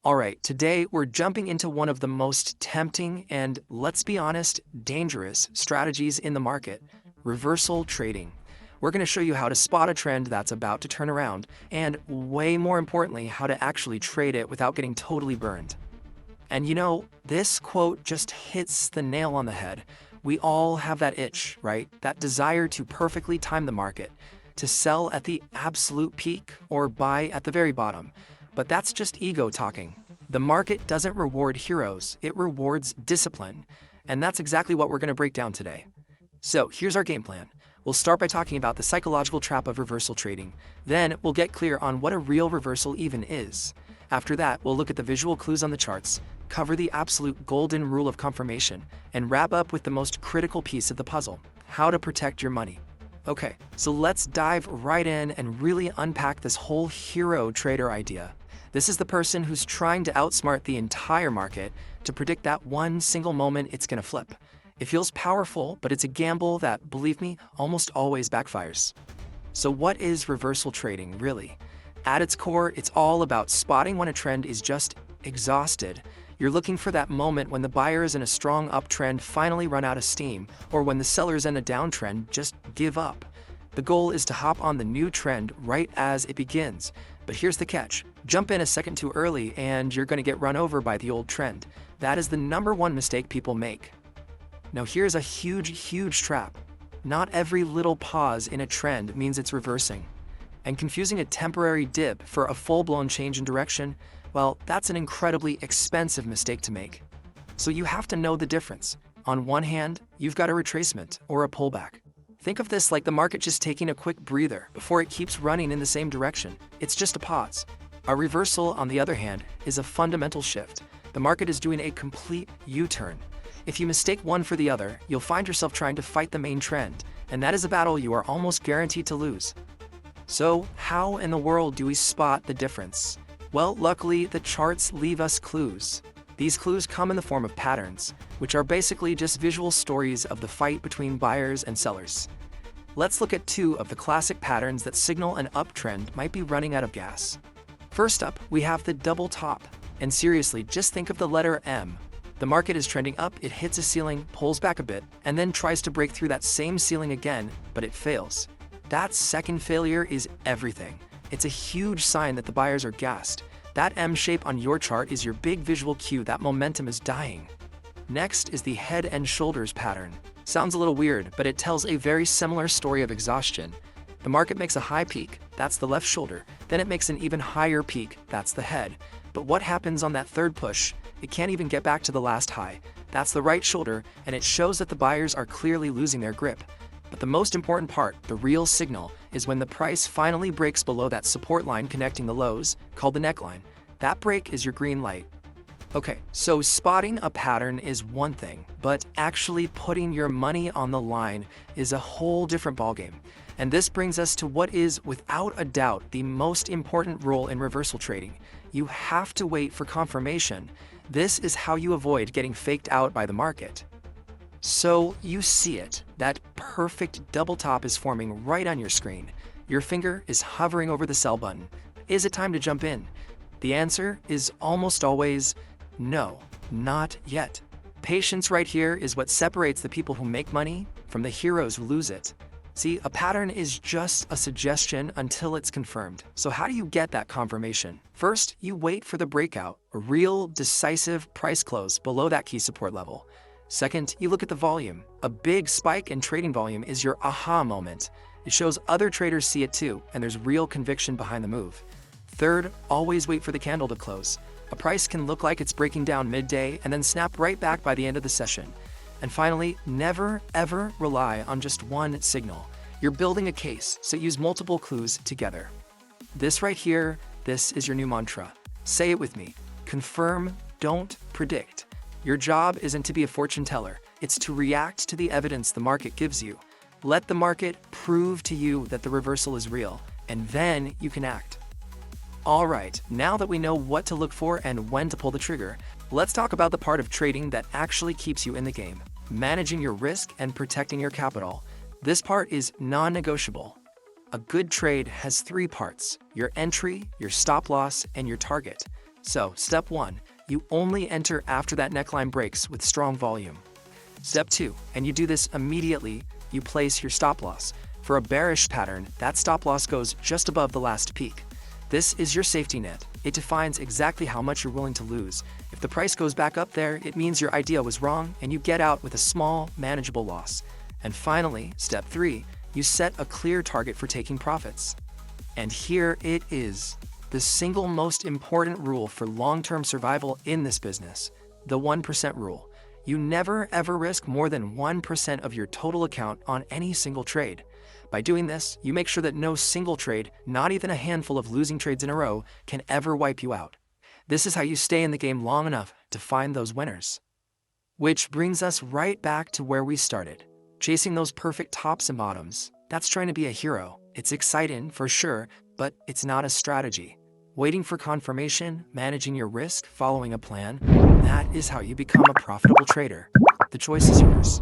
Alright, today we're jumping into one of the most tempting and, let's be honest, dangerous strategies in the market: reversal trading. We're going to show you how to spot a trend that's about to turn around, and way more importantly, how to actually trade it without getting totally burned. And this quote just hits the nail on the head. We all have that itch, right? That desire to perfectly time the market, to sell at the absolute peak or buy at the very bottom. But that's just ego talking. The market doesn't reward heroes, it rewards discipline. And that's exactly what we're going to break down today. So here's our game plan. We'll start by talking about the psychological trap of reversal trading. Then we'll get clear on what a real reversal even is. After that, we'll look at the visual clues on the charts, cover the absolute golden rule of confirmation, and wrap up with the most critical piece of the puzzle: how to protect your money. Okay, so let's dive right in and really unpack this whole hero trader idea. This is the person who's trying to outsmart the entire market to predict that one single moment it's going to flip. It feels powerful, but it's a gamble that, believe me, almost always backfires. So what is reversal trading, really? At its core, it's all about spotting when a trend is just exhausted. You're looking for that moment when the buyers in a strong uptrend finally run out of steam, or when the sellers in a downtrend just give up. The goal is to hop on the new trend right as it begins. But here's the catch: jump in a second too early and you're going to get run over by the old trend. That is the #1 mistake people make. Now here's a huge trap. Not every little pause in a trend means it's reversing. And confusing a temporary dip for a full-blown change in direction, well, that's an incredibly expensive mistake to make. So you have to know the difference. On one hand, you've got a retracement or a pullback. Think of this like the market just taking a quick breather before it keeps running in the same direction. It's just a pause. A reversal, on the other hand, is a fundamental shift. The market is doing a complete U-turn. If you mistake one for the other, you'll find yourself trying to fight the main trend, and that is a battle you are almost guaranteed to lose. So, how in the world do we spot the difference? Well, luckily, the charts leave us clues. These clues come in the form of patterns, which are basically just visual stories of the fight between buyers and sellers. Let's look at 2 of the classic patterns that signal an uptrend might be running out of gas. First up, we have the double top. And seriously, just think of the letter M. The market is trending up, it hits a ceiling, pulls back a bit, and then tries to break through that same ceiling again, but it fails. That second failure is everything. It's a huge sign that the buyers are gassed. That M shape on your chart is your big visual cue that momentum is dying. Next is the head and shoulders pattern. Sounds a little weird, but it tells a very similar story of exhaustion. The market makes a high peak, that's the left shoulder, then it makes an even higher peak, that's the head. But what happens on that third push? It can't even get back to the last high. That's the right shoulder, and it shows that the buyers are clearly losing their grip. But the most important part, the real signal, is when the price finally breaks below that support line connecting the lows, called the neckline. That break is your green light. Okay, so spotting a pattern is one thing, but actually putting your money on the line is a whole different ballgame. And this brings us to what is, without a doubt, the most important rule in reversal trading. You have to wait for confirmation. This is how you avoid getting faked out by the market. So you see it. That perfect double top is forming right on your screen. Your finger is hovering over the sell button. Is it time to jump in? The answer is almost always no, not yet. Patience right here is what separates the people who make money from the heroes who lose it. See, a pattern is just a suggestion until it's confirmed. So how do you get that confirmation? First, you wait for the breakout, a real, decisive price close below that key support level. Second, you look at the volume. A big spike in trading volume is your aha moment. It shows other traders see it too, and there's real conviction behind the move. Third, always wait for the candle to close. A price can look like it's breaking down midday and then snap right back by the end of the session. And finally, never ever rely on just one signal. You're building a case, so use multiple clues together. This right here, this is your new mantra. Say it with me. Confirm, don't predict. Your job isn't to be a fortune teller, it's to react to the evidence the market gives you. Let the market prove to you that the reversal is real, and then you can act. All right, now that we know what to look for and when to pull the trigger, let's talk about the part of trading that actually keeps you in the game: managing your risk and protecting your capital. This part is non-negotiable. A good trade has 3 parts: your entry, your stop loss, and your target. So, step 1, you only enter after that neckline breaks with strong volume. Step 2, and you do this immediately, you place your stop loss. For a bearish pattern, that stop loss goes just above the last peak. This is your safety net. It defines exactly how much you're willing to lose. If the price goes back up there, it means your idea was wrong and you get out with a small, manageable loss. And finally, step 3, you set a clear target for taking profits. And here it is, the single most important rule for long-term survival in this business, the 1% rule. You never ever risk more than 1% of your total account on any single trade. By doing this, you make sure that no single trade, not even a handful of losing trades in a row, can ever wipe you out. This is how you stay in the game long enough to find those winners. Which brings us right back to where we started. Chasing those perfect tops and bottoms. That's trying to be a hero. It's exciting for sure, but it's not a strategy. Waiting for confirmation, managing your risk, following a plan, that is how you become a profitable trader. The choice is yours.